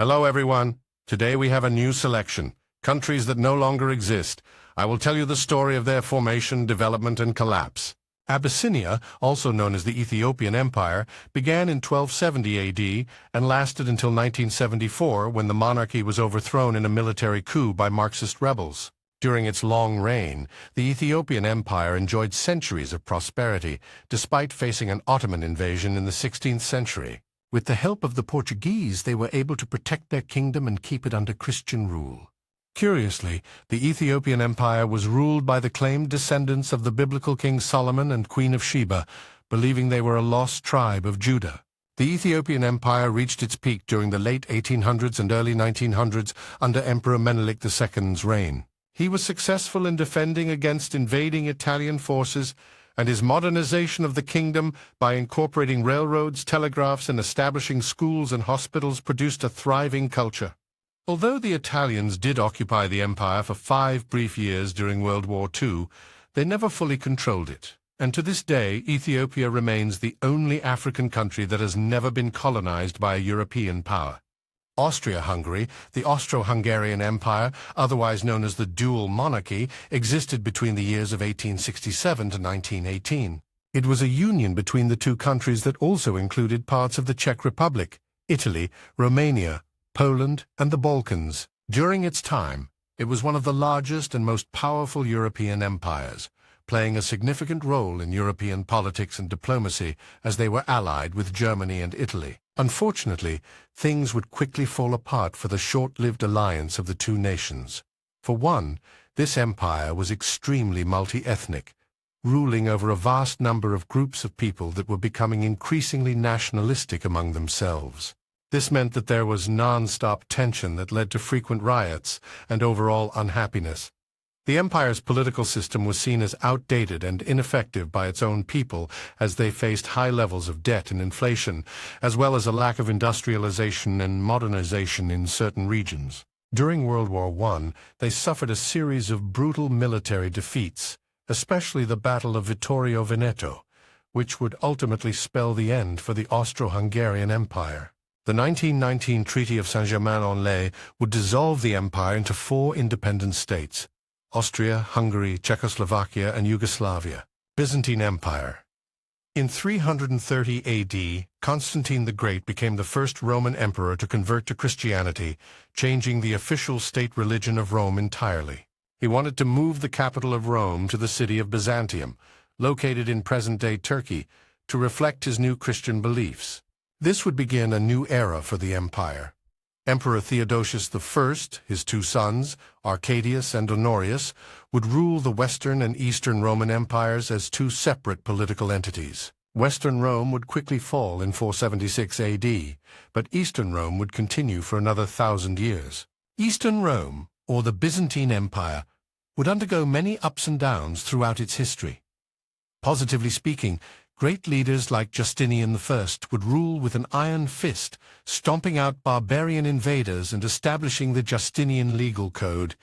Hello everyone. Today we have a new selection, countries that no longer exist. I will tell you the story of their formation, development, and collapse. Abisinia, also known as the Ethiopian Empire, began in 1270 AD and lasted until 1974 when the monarchy was overthrown in a military coup by Marxist rebels. During its long reign, the Ethiopian Empire enjoyed centuries of prosperity, despite facing an Ottoman invasion in the 16th century. With the help of the Portuguese, they were able to protect their kingdom and keep it under Christian rule. Curiously, the Ethiopian Empire was ruled by the claimed descendants of the biblical King Solomon and Queen of Sheba, believing they were a lost tribe of Judah. The Ethiopian Empire reached its peak during the late 1800s and early 1900s under Emperor Menelik II's reign. He was successful in defending against invading Italian forces, and his modernization of the kingdom by incorporating railroads, telegraphs, and establishing schools and hospitals produced a thriving culture. Although the Italians did occupy the empire for 5 brief years during World War II, they never fully controlled it, and to this day Ethiopia remains the only African country that has never been colonized by a European power. Austria-Hungary, the Austro-Hungarian Empire, otherwise known as the Dual Monarchy, existed between the years of 1867 to 1918. It was a union between the two countries that also included parts of the Czech Republic, Italy, Romania, Poland, and the Balkans. During its time, it was one of the largest and most powerful European empires, playing a significant role in European politics and diplomacy as they were allied with Germany and Italy. Unfortunately, things would quickly fall apart for the short-lived alliance of the two nations. For one, this empire was extremely multi-ethnic, ruling over a vast number of groups of people that were becoming increasingly nationalistic among themselves. This meant that there was non-stop tension that led to frequent riots and overall unhappiness. The empire's political system was seen as outdated and ineffective by its own people as they faced high levels of debt and inflation, as well as a lack of industrialization and modernization in certain regions. During World War I, they suffered a series of brutal military defeats, especially the Battle of Vittorio Veneto, which would ultimately spell the end for the Austro-Hungarian Empire. The 1919 Treaty of Saint-Germain-en-Laye would dissolve the empire into 4 independent states: Austria, Hungary, Czechoslovakia, and Yugoslavia. Byzantine Empire. In 330 AD, Constantine the Great became the first Roman emperor to convert to Christianity, changing the official state religion of Rome entirely. He wanted to move the capital of Rome to the city of Byzantium, located in present-day Turkey, to reflect his new Christian beliefs. This would begin a new era for the empire. Emperor Theodosius I, his 2 sons, Arcadius and Honorius, would rule the Western and Eastern Roman empires as 2 separate political entities. Western Rome would quickly fall in 476 AD, but Eastern Rome would continue for another 1,000 years. Eastern Rome, or the Byzantine Empire, would undergo many ups and downs throughout its history. Positively speaking, great leaders like Justinian I would rule with an iron fist, stomping out barbarian invaders and establishing the Justinian legal code,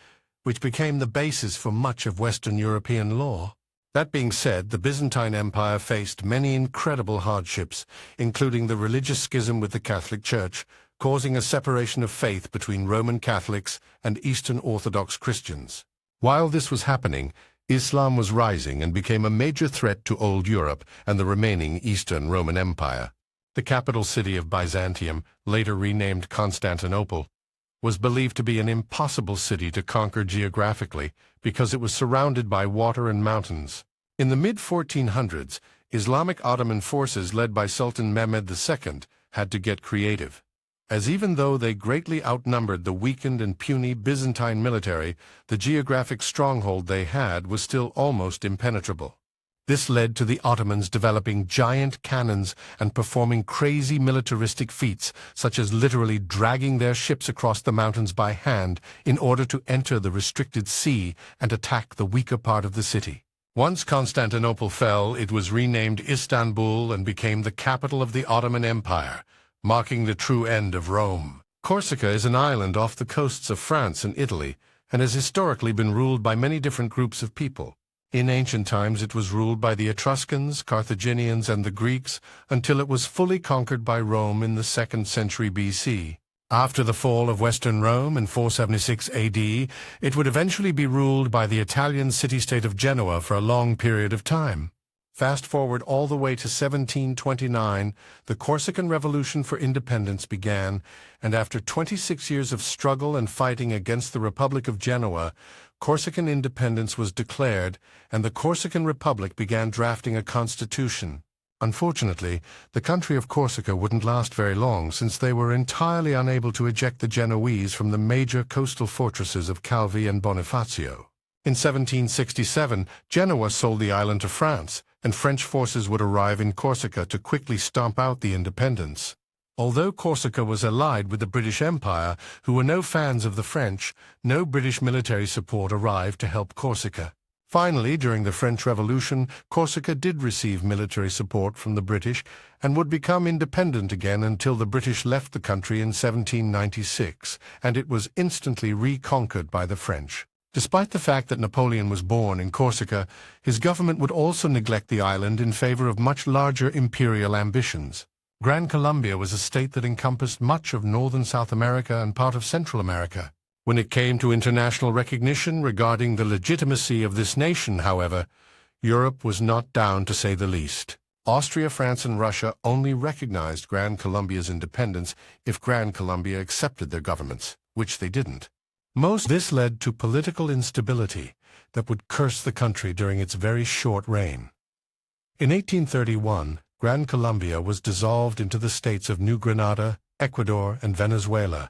which became the basis for much of Western European law. That being said, the Byzantine Empire faced many incredible hardships, including the religious schism with the Catholic Church, causing a separation of faith between Roman Catholics and Eastern Orthodox Christians. While this was happening, Islam was rising and became a major threat to Old Europe and the remaining Eastern Roman Empire. The capital city of Byzantium, later renamed Constantinople, was believed to be an impossible city to conquer geographically because it was surrounded by water and mountains. In the mid-1400s, Islamic Ottoman forces led by Sultan Mehmed II had to get creative, as even though they greatly outnumbered the weakened and puny Byzantine military, the geographic stronghold they had was still almost impenetrable. This led to the Ottomans developing giant cannons and performing crazy militaristic feats, such as literally dragging their ships across the mountains by hand in order to enter the restricted sea and attack the weaker part of the city. Once Constantinople fell, it was renamed Istanbul and became the capital of the Ottoman Empire, marking the true end of Rome. Corsica is an island off the coasts of France and Italy, and has historically been ruled by many different groups of people. In ancient times it was ruled by the Etruscans, Carthaginians, and the Greeks, until it was fully conquered by Rome in the 2nd century BC. After the fall of Western Rome in 476 AD, it would eventually be ruled by the Italian city-state of Genoa for a long period of time. Fast forward all the way to 1729, the Corsican Revolution for Independence began, and after 26 years of struggle and fighting against the Republic of Genoa, Corsican independence was declared, and the Corsican Republic began drafting a constitution. Unfortunately, the country of Corsica wouldn't last very long, since they were entirely unable to eject the Genoese from the major coastal fortresses of Calvi and Bonifacio. In 1767, Genoa sold the island to France, and French forces would arrive in Corsica to quickly stomp out the independence. Although Corsica was allied with the British Empire, who were no fans of the French, no British military support arrived to help Corsica. Finally, during the French Revolution, Corsica did receive military support from the British and would become independent again until the British left the country in 1796, and it was instantly reconquered by the French. Despite the fact that Napoleon was born in Corsica, his government would also neglect the island in favor of much larger imperial ambitions. Gran Colombia was a state that encompassed much of northern South America and part of Central America. When it came to international recognition regarding the legitimacy of this nation, however, Europe was not down, to say the least. Austria, France, and Russia only recognized Gran Colombia's independence if Gran Colombia accepted their governments, which they didn't. This led to political instability that would curse the country during its very short reign. In 1831, Gran Colombia was dissolved into the states of New Granada, Ecuador, and Venezuela,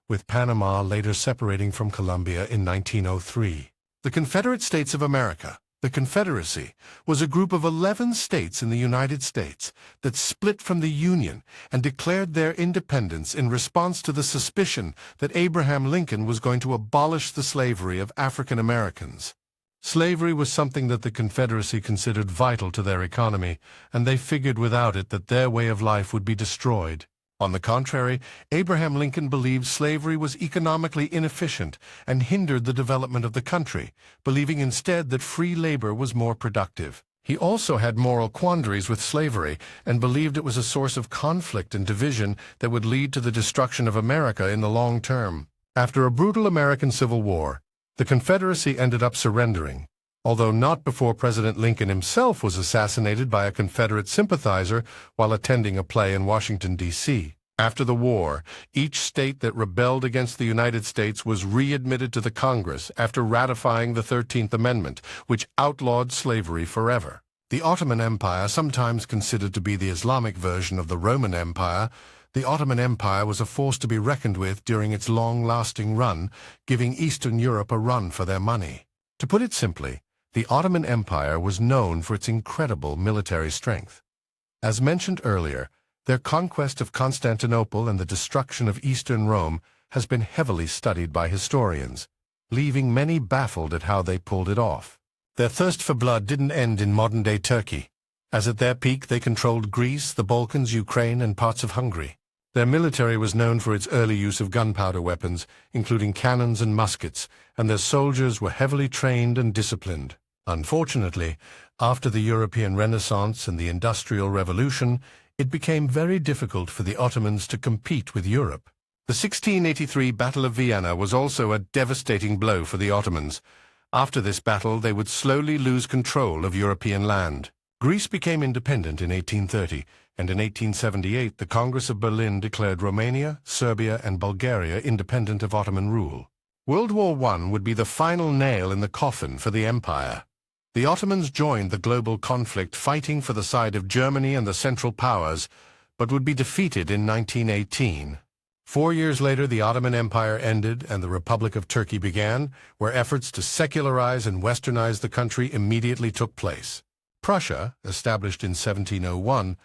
with Panama later separating from Colombia in 1903. The Confederate States of America, the Confederacy, was a group of 11 states in the United States that split from the Union and declared their independence in response to the suspicion that Abraham Lincoln was going to abolish the slavery of African Americans. Slavery was something that the Confederacy considered vital to their economy, and they figured without it that their way of life would be destroyed. On the contrary, Abraham Lincoln believed slavery was economically inefficient and hindered the development of the country, believing instead that free labor was more productive. He also had moral quandaries with slavery and believed it was a source of conflict and division that would lead to the destruction of America in the long term. After a brutal American Civil War, the Confederacy ended up surrendering, although not before President Lincoln himself was assassinated by a Confederate sympathizer while attending a play in Washington, D.C. After the war, each state that rebelled against the United States was readmitted to the Congress after ratifying the 13th Amendment, which outlawed slavery forever. The Ottoman Empire, sometimes considered to be the Islamic version of the Roman Empire, the Ottoman Empire was a force to be reckoned with during its long-lasting run, giving Eastern Europe a run for their money. To put it simply, the Ottoman Empire was known for its incredible military strength. As mentioned earlier, their conquest of Constantinople and the destruction of Eastern Rome has been heavily studied by historians, leaving many baffled at how they pulled it off. Their thirst for blood didn't end in modern-day Turkey, as at their peak they controlled Greece, the Balkans, Ukraine, and parts of Hungary. Their military was known for its early use of gunpowder weapons, including cannons and muskets, and their soldiers were heavily trained and disciplined. Unfortunately, after the European Renaissance and the Industrial Revolution, it became very difficult for the Ottomans to compete with Europe. The 1683 Battle of Vienna was also a devastating blow for the Ottomans. After this battle, they would slowly lose control of European land. Greece became independent in 1830, and in 1878 the Congress of Berlin declared Romania, Serbia, and Bulgaria independent of Ottoman rule. World War I would be the final nail in the coffin for the empire. The Ottomans joined the global conflict fighting for the side of Germany and the Central Powers, but would be defeated in 1918. 4 years later, the Ottoman Empire ended and the Republic of Turkey began, where efforts to secularize and westernize the country immediately took place. Prussia, established in 1701,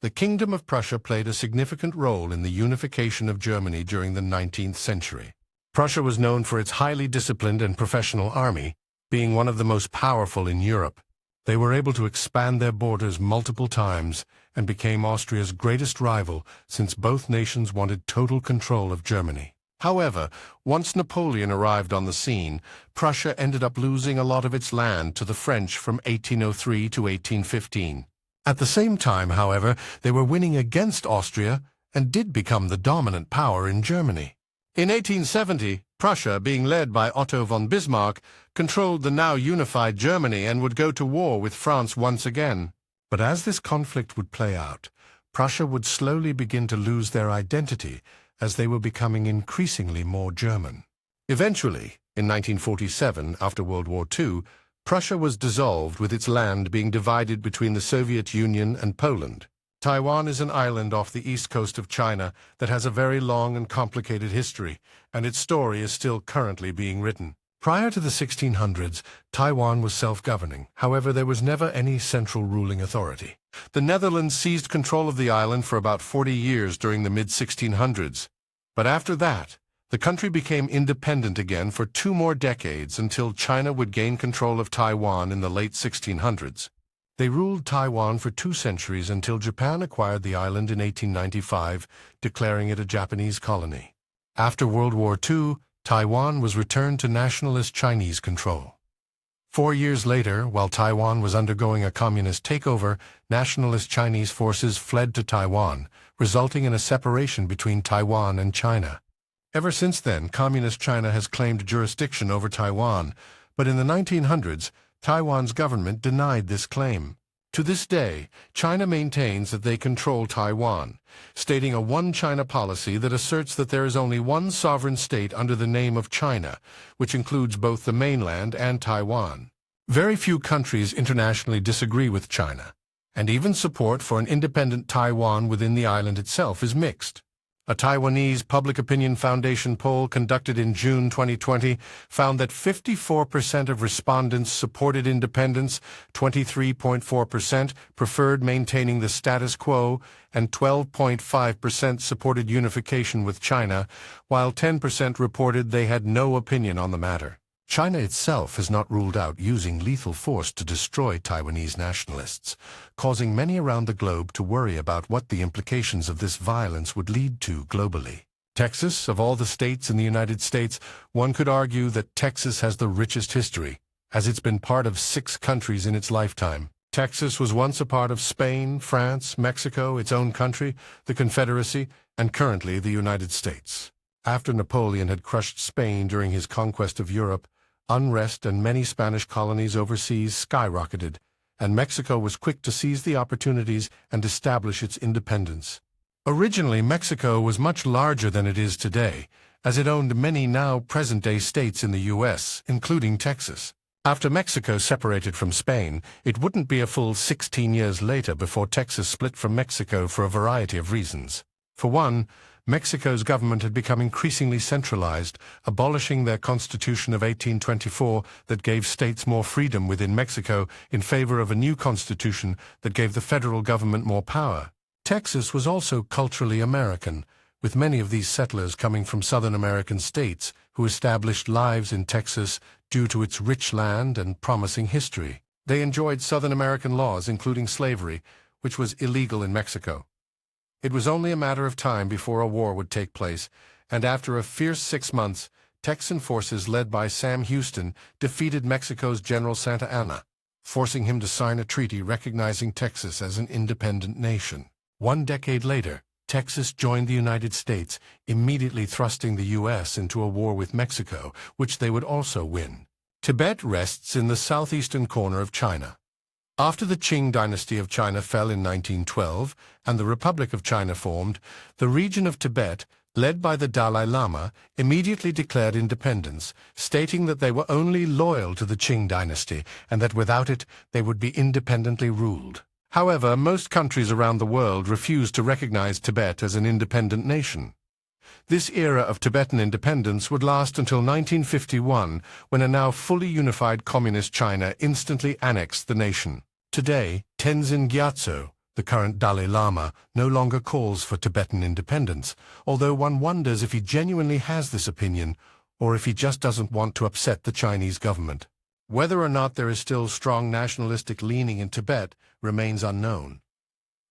the Kingdom of Prussia played a significant role in the unification of Germany during the 19th century. Prussia was known for its highly disciplined and professional army, being one of the most powerful in Europe. They were able to expand their borders multiple times and became Austria's greatest rival, since both nations wanted total control of Germany. However, once Napoleon arrived on the scene, Prussia ended up losing a lot of its land to the French from 1803 to 1815. At the same time, however, they were winning against Austria and did become the dominant power in Germany. In 1870, Prussia, being led by Otto von Bismarck, controlled the now unified Germany and would go to war with France once again. But as this conflict would play out, Prussia would slowly begin to lose their identity as they were becoming increasingly more German. Eventually, in 1947, after World War II, Prussia was dissolved with its land being divided between the Soviet Union and Poland. Taiwan is an island off the east coast of China that has a very long and complicated history, and its story is still currently being written. Prior to the 1600s, Taiwan was self-governing. However, there was never any central ruling authority. The Netherlands seized control of the island for about 40 years during the mid-1600s. But after that, the country became independent again for 2 more decades until China would gain control of Taiwan in the late 1600s. They ruled Taiwan for 2 centuries until Japan acquired the island in 1895, declaring it a Japanese colony. After World War II, Taiwan was returned to nationalist Chinese control. 4 years later, while Taiwan was undergoing a communist takeover, nationalist Chinese forces fled to Taiwan, resulting in a separation between Taiwan and China. Ever since then, Communist China has claimed jurisdiction over Taiwan, but in the 1900s, Taiwan's government denied this claim. To this day, China maintains that they control Taiwan, stating a one-China policy that asserts that there is only one sovereign state under the name of China, which includes both the mainland and Taiwan. Very few countries internationally disagree with China, and even support for an independent Taiwan within the island itself is mixed. A Taiwanese Public Opinion Foundation poll conducted in June 2020 found that 54% of respondents supported independence, 23.4% preferred maintaining the status quo, and 12.5% supported unification with China, while 10% reported they had no opinion on the matter. China itself has not ruled out using lethal force to destroy Taiwanese nationalists, causing many around the globe to worry about what the implications of this violence would lead to globally. Texas, of all the states in the United States, one could argue that Texas has the richest history, as it's been part of 6 countries in its lifetime. Texas was once a part of Spain, France, Mexico, its own country, the Confederacy, and currently the United States. After Napoleon had crushed Spain during his conquest of Europe, unrest and many Spanish colonies overseas skyrocketed, and Mexico was quick to seize the opportunities and establish its independence. Originally, Mexico was much larger than it is today, as it owned many now present-day states in the U.S., including Texas. After Mexico separated from Spain, it wouldn't be a full 16 years later before Texas split from Mexico for a variety of reasons. For one, Mexico's government had become increasingly centralized, abolishing their constitution of 1824 that gave states more freedom within Mexico in favor of a new constitution that gave the federal government more power. Texas was also culturally American, with many of these settlers coming from Southern American states who established lives in Texas due to its rich land and promising history. They enjoyed Southern American laws, including slavery, which was illegal in Mexico. It was only a matter of time before a war would take place, and after a fierce 6 months, Texan forces led by Sam Houston defeated Mexico's General Santa Anna, forcing him to sign a treaty recognizing Texas as an independent nation. 1 decade later, Texas joined the United States, immediately thrusting the U.S. into a war with Mexico, which they would also win. Tibet rests in the southeastern corner of China. After the Qing dynasty of China fell in 1912 and the Republic of China formed, the region of Tibet, led by the Dalai Lama, immediately declared independence, stating that they were only loyal to the Qing dynasty and that without it they would be independently ruled. However, most countries around the world refused to recognize Tibet as an independent nation. This era of Tibetan independence would last until 1951, when a now fully unified communist China instantly annexed the nation. Today, Tenzin Gyatso, the current Dalai Lama, no longer calls for Tibetan independence, although one wonders if he genuinely has this opinion, or if he just doesn't want to upset the Chinese government. Whether or not there is still strong nationalistic leaning in Tibet remains unknown.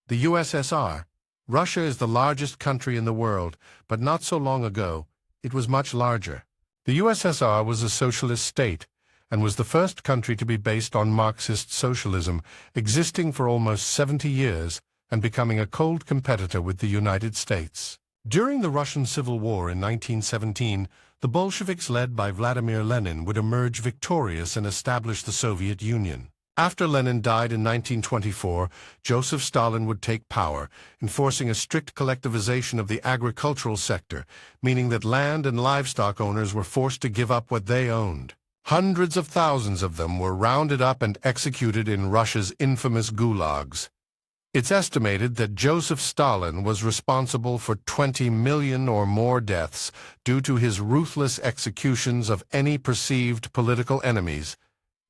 The USSR. Russia is the largest country in the world, but not so long ago, it was much larger. The USSR was a socialist state, and was the first country to be based on Marxist socialism, existing for almost 70 years, and becoming a cold competitor with the United States. During the Russian Civil War in 1917, the Bolsheviks led by Vladimir Lenin would emerge victorious and establish the Soviet Union. After Lenin died in 1924, Joseph Stalin would take power, enforcing a strict collectivization of the agricultural sector, meaning that land and livestock owners were forced to give up what they owned. Hundreds of thousands of them were rounded up and executed in Russia's infamous gulags. It's estimated that Joseph Stalin was responsible for 20 million or more deaths due to his ruthless executions of any perceived political enemies,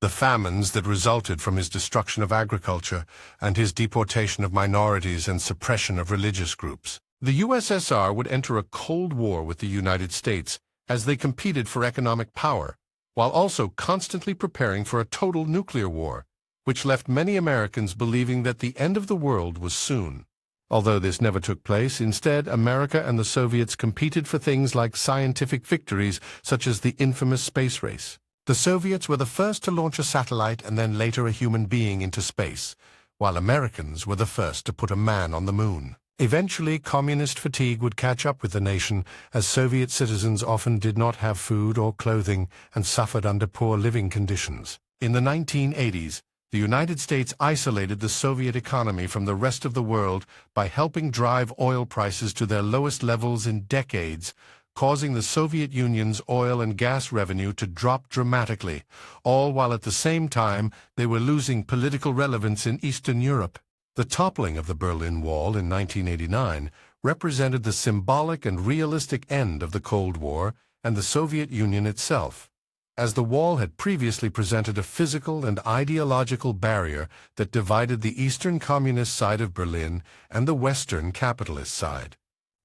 the famines that resulted from his destruction of agriculture, and his deportation of minorities and suppression of religious groups. The USSR would enter a Cold War with the United States as they competed for economic power, while also constantly preparing for a total nuclear war, which left many Americans believing that the end of the world was soon. Although this never took place, instead America and the Soviets competed for things like scientific victories such as the infamous space race. The Soviets were the first to launch a satellite and then later a human being into space, while Americans were the first to put a man on the moon. Eventually, communist fatigue would catch up with the nation, as Soviet citizens often did not have food or clothing and suffered under poor living conditions. In the 1980s, the United States isolated the Soviet economy from the rest of the world by helping drive oil prices to their lowest levels in decades, causing the Soviet Union's oil and gas revenue to drop dramatically, all while at the same time they were losing political relevance in Eastern Europe. The toppling of the Berlin Wall in 1989 represented the symbolic and realistic end of the Cold War and the Soviet Union itself, as the wall had previously presented a physical and ideological barrier that divided the Eastern Communist side of Berlin and the Western capitalist side.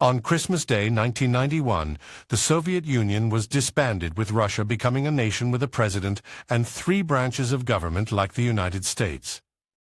On Christmas Day 1991, the Soviet Union was disbanded, with Russia becoming a nation with a president and 3 branches of government like the United States.